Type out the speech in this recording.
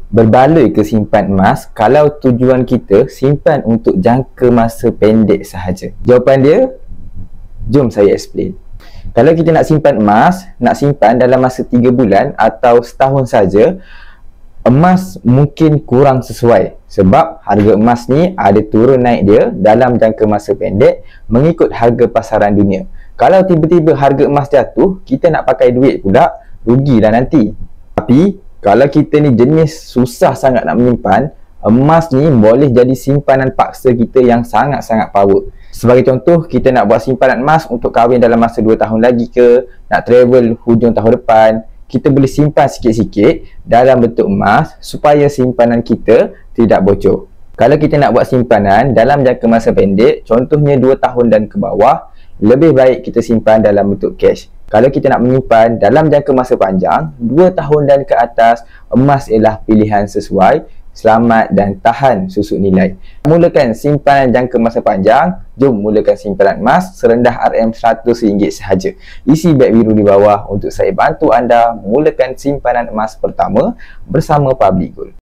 Berbaloi ke simpan emas kalau tujuan kita simpan untuk jangka masa pendek sahaja? Jawapan dia, jom saya explain. Kalau kita nak simpan emas, nak simpan dalam masa 3 bulan atau setahun saja, emas mungkin kurang sesuai sebab harga emas ni ada turun naik dia dalam jangka masa pendek mengikut harga pasaran dunia. Kalau tiba-tiba harga emas jatuh, kita nak pakai duit pula, rugilah nanti. Tapi kalau kita ni jenis susah sangat nak menyimpan, emas ni boleh jadi simpanan paksa kita yang sangat-sangat power. Sebagai contoh, kita nak buat simpanan emas untuk kahwin dalam masa 2 tahun lagi ke, nak travel hujung tahun depan, kita boleh simpan sikit-sikit dalam bentuk emas supaya simpanan kita tidak bocor. Kalau kita nak buat simpanan dalam jangka masa pendek, contohnya 2 tahun dan ke bawah, lebih baik kita simpan dalam bentuk cash. Kalau kita nak menyimpan dalam jangka masa panjang, 2 tahun dan ke atas, emas ialah pilihan sesuai, selamat dan tahan susut nilai. Mulakan simpanan jangka masa panjang, jom mulakan simpanan emas serendah RM100 sahaja. Isi beg biru di bawah untuk saya bantu anda mulakan simpanan emas pertama bersama Public Gold.